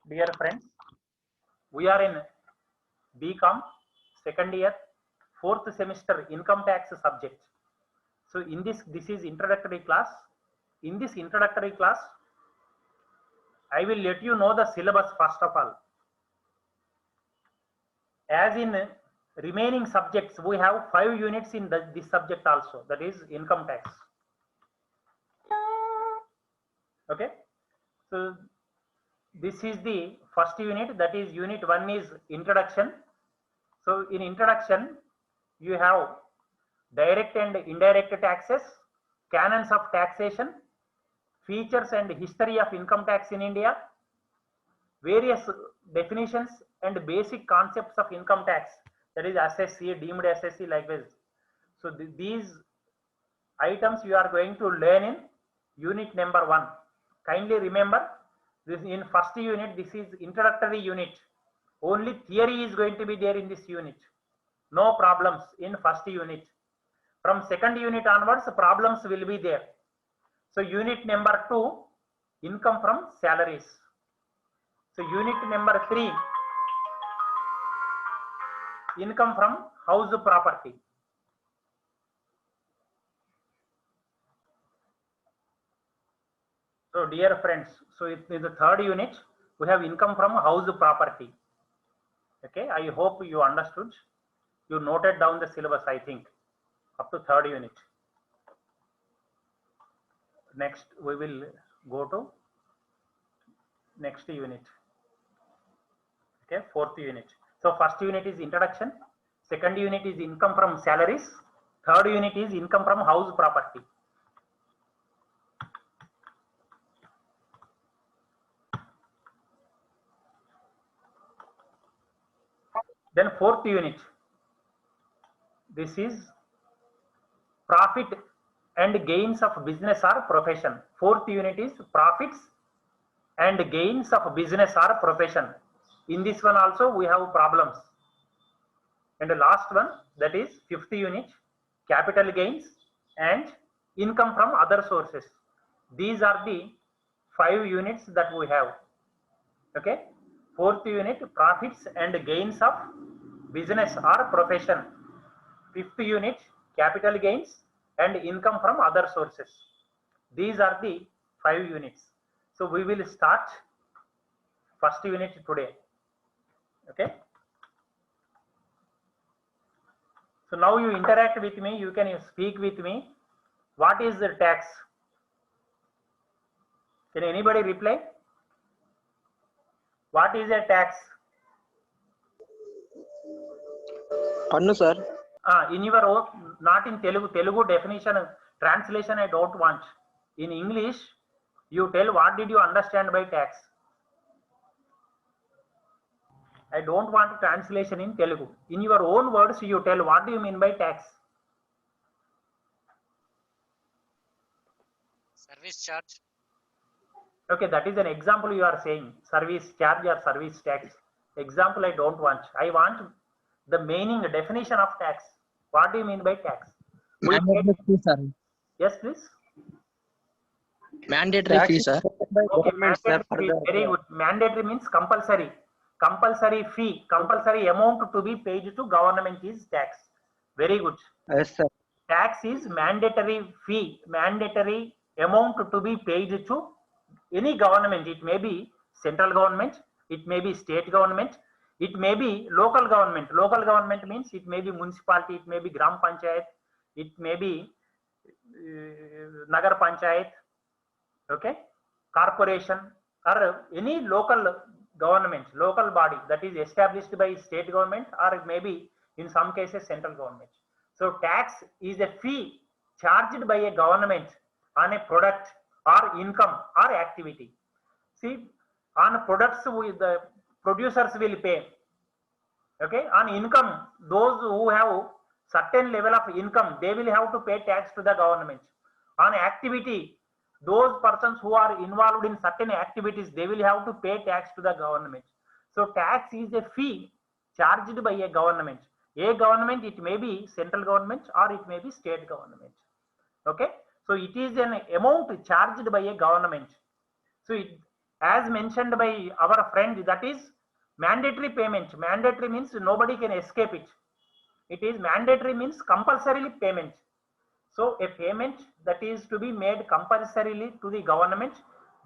Dear friends, we are in BCom second year, fourth semester income tax subject. So in this is introductory class. In this introductory class, I will let you know the syllabus first of all. As in remaining subjects, we have 5 units in this subject also, that is income tax. Okay, so this is the first unit, that is unit 1 is introduction. So in introduction, you have direct and indirect taxes, canons of taxation, features and history of income tax in India, various definitions and basic concepts of income tax, that is SSC, deemed SSC, likewise. So these items you are going to learn in unit number 1. Kindly remember, this in first unit, this is introductory unit. Only theory is going to be there in this unit. No problems in first unit. From second unit onwards, problems will be there. So unit number 2, income from salaries. So unit number 3, income from house property. So dear friends, so in the third unit, we have income from house property. Okay, I hope you understood. You noted down the syllabus, I think, up to third unit. Next, we will go to next unit. Okay, fourth unit. So first unit is introduction, second unit is income from salaries, third unit is income from house property. Then fourth unit, this is profit and gains of business or profession. Fourth unit is profits and gains of business or profession. In this one also we have problems. And the last one, that is fifth unit, capital gains and income from other sources. These are the 5 units that we have. Okay, fourth unit, profits and gains of business or profession. Fifth unit, capital gains and income from other sources. These are the 5 units. So we will start first unit today. Okay, so now you interact with me, you can speak with me. What is the tax? Can anybody reply? What is a tax? Pannu, sir. In your own, not in Telugu. Telugu definition, translation I don't want. In English, you tell what did you understand by tax. I don't want translation in Telugu. In your own words, you tell what do you mean by tax. Service charge. Okay, that is an example you are saying. Service charge or service tax. Example I don't want. I want the meaning, definition of tax. What do you mean by tax? Mandatory fee, sir. Yes, please. Mandatory fee, sir. Okay, mandatory fee. Very good. Mandatory means compulsory. Compulsory fee, compulsory amount to be paid to government is tax. Very good. Yes, sir. Tax is mandatory fee, mandatory amount to be paid to any government. It may be central government, it may be state government, it may be local government. Local government means it may be municipality, it may be gram panchayat, it may be nagar panchayat, okay, corporation, or any local government, local body that is established by state government, or it may be in some cases central government. So tax is a fee charged by a government on a product or income or activity. See, on products the producers will pay. Okay, on income, those who have certain level of income, they will have to pay tax to the government. On activity, those persons who are involved in certain activities, they will have to pay tax to the government. So tax is a fee charged by a government. A government, it may be central government or it may be state government. Okay, so it is an amount charged by a government. So as mentioned by our friend, that is mandatory payment. Mandatory means nobody can escape it. It is mandatory means compulsorily payment. So a payment that is to be made compulsorily to the government,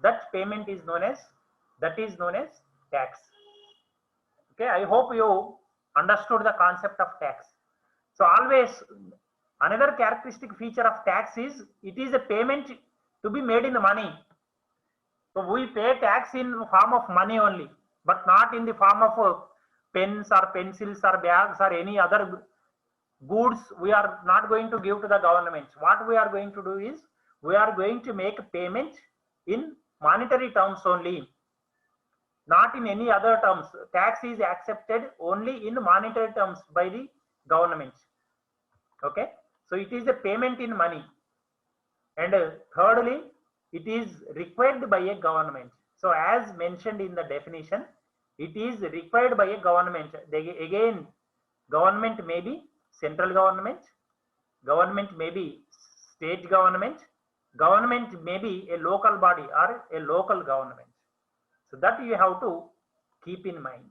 that payment is known as tax. Okay, I hope you understood the concept of tax. So always another characteristic feature of tax is it is a payment to be made in money. So we pay tax in form of money only, but not in the form of pens or pencils or bags or any other goods. We are not going to give to the government. What we are going to do is we are going to make payment in monetary terms only, not in any other terms. Tax is accepted only in monetary terms by the government. Okay, so it is a payment in money. And thirdly, it is required by a government. So as mentioned in the definition, it is required by a government. Again, government may be central government, government may be state government, government may be a local body or a local government. So that you have to keep in mind.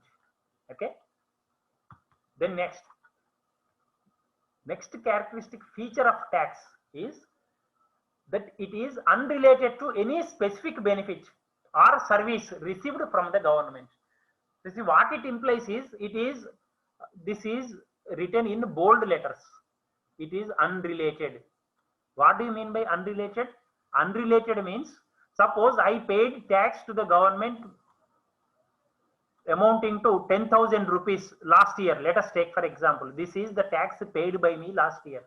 Okay. Then next characteristic feature of tax is that it is unrelated to any specific benefit or service received from the government. You see, what it implies is this is written in bold letters. It is unrelated. What do you mean by unrelated? Unrelated means, suppose I paid tax to the government amounting to 10,000 rupees last year. Let us take for example, this is the tax paid by me last year.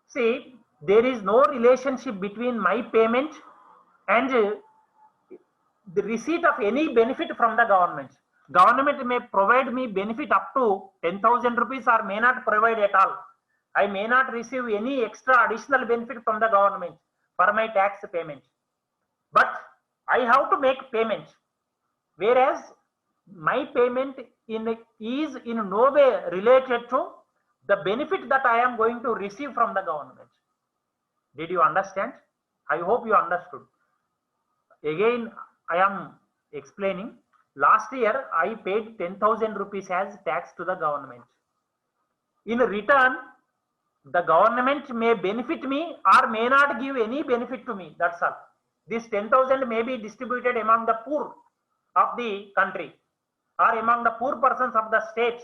See, there is no relationship between my payment and the receipt of any benefit from the government. Government may provide me benefit up to 10,000 rupees or may not provide at all. I may not receive any extra additional benefit from the government for my tax payment. But I have to make payment. Whereas my payment is in no way related to the benefit that I am going to receive from the government. Did you understand? I hope you understood. Again, I am explaining. Last year, I paid 10,000 rupees as tax to the government. In return, the government may benefit me or may not give any benefit to me. That's all. This 10,000 may be distributed among the poor of the country or among the poor persons of the state.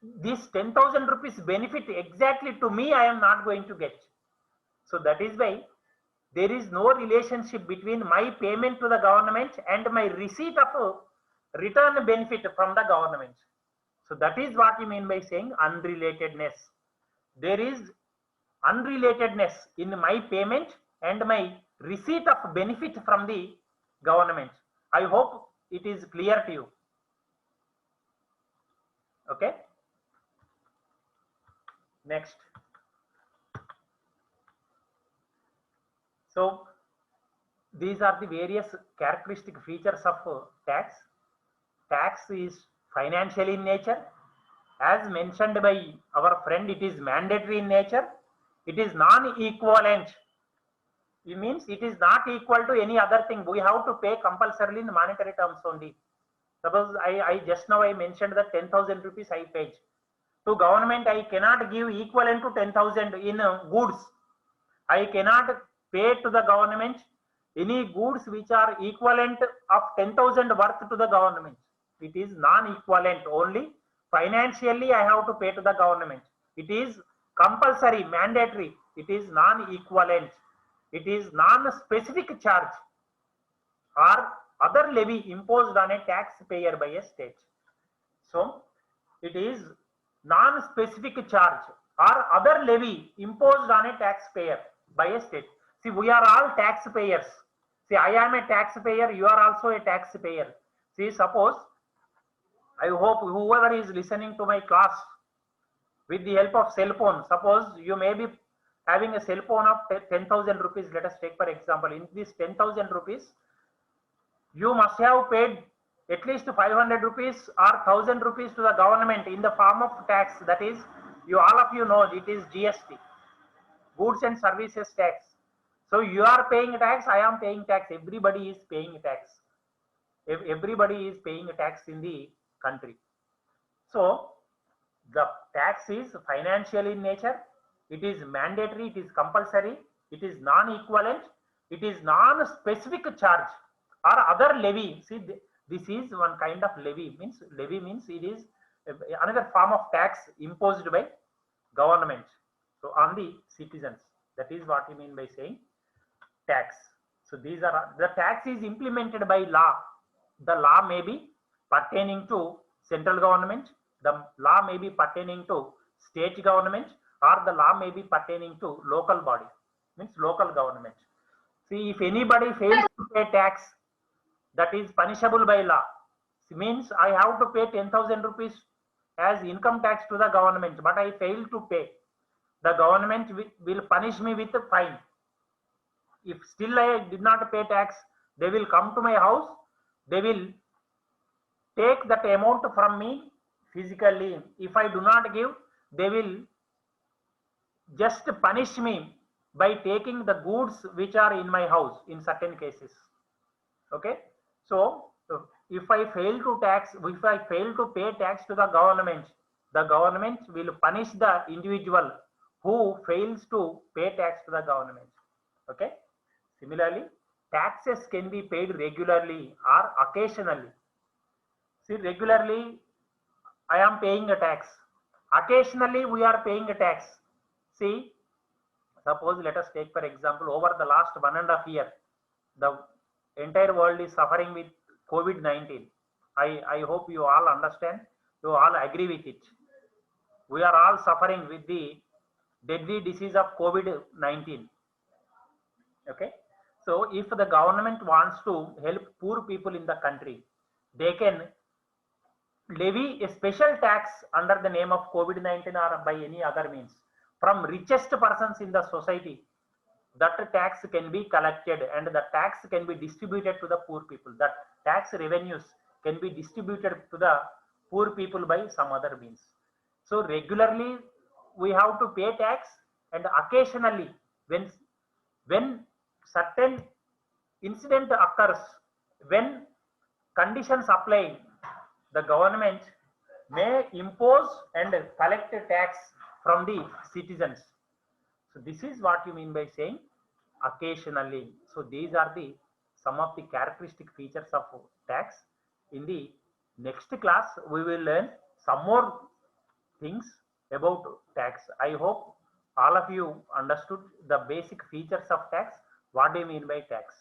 This 10,000 rupees benefit exactly to me, I am not going to get. So that is why there is no relationship between my payment to the government and my receipt of a return benefit from the government. So that is what you mean by saying unrelatedness. There is unrelatedness in my payment and my receipt of benefit from the government. I hope it is clear to you. Okay. Next. So these are the various characteristic features of tax. Tax is financial in nature. As mentioned by our friend, it is mandatory in nature. It is non-equivalent. It means it is not equal to any other thing. We have to pay compulsorily in monetary terms only. Suppose I just now I mentioned that 10,000 rupees I paid. To government, I cannot give equivalent to 10,000 in goods. I cannot pay to the government any goods which are equivalent of 10,000 worth to the government. It is non-equivalent only. Financially, I have to pay to the government. It is compulsory, mandatory. It is non-equivalent. It is non-specific charge or other levy imposed on a taxpayer by a state. So, it is non-specific charge or other levy imposed on a taxpayer by a state. See, we are all taxpayers. See, I am a taxpayer, you are also a taxpayer. See, suppose, I hope whoever is listening to my class with the help of cell phone, suppose you may be having a cell phone of 10,000 rupees, let us take for example. In this 10,000 rupees, you must have paid at least 500 rupees or 1,000 rupees to the government in the form of tax. That is, all of you know it is GST, Goods and Services Tax. So you are paying tax, I am paying tax, everybody is paying tax. Everybody is paying tax in the country. So the tax is financial in nature, it is mandatory, it is compulsory, it is non-equivalent, it is non-specific charge or other levy. See, this is one kind of levy. Levy means it is another form of tax imposed by government, so on the citizens. That is what we mean by saying tax. So these are the tax is implemented by law. The law may be pertaining to central government, the law may be pertaining to state government, or the law may be pertaining to local body, means local government. See, if anybody fails to pay tax, that is punishable by law. It means I have to pay 10,000 rupees as income tax to the government, but I fail to pay. The government will punish me with a fine. If still I did not pay tax, they will come to my house, they will take that amount from me physically. If I do not give, they will just punish me by taking the goods which are in my house in certain cases. Okay, so if I fail to pay tax to the government will punish the individual who fails to pay tax to the government. Okay, similarly, taxes can be paid regularly or occasionally. See, regularly I am paying a tax, occasionally we are paying a tax. See, suppose let us take for example, over the last 1.5 years, the entire world is suffering with COVID-19. I hope you all understand, you all agree with it. We are all suffering with the deadly disease of COVID-19. Okay, so if the government wants to help poor people in the country, they can levy a special tax under the name of COVID-19 or by any other means from richest persons in the society. That tax can be collected and the tax can be distributed to the poor people. That tax revenues can be distributed to the poor people by some other means. So regularly we have to pay tax, and occasionally when certain incident occurs, when conditions apply, the government may impose and collect a tax from the citizens. So this is what you mean by saying occasionally. So these are the some of the characteristic features of tax. In the next class, we will learn some more things about tax. I hope all of you understood the basic features of tax. What do you mean by tax?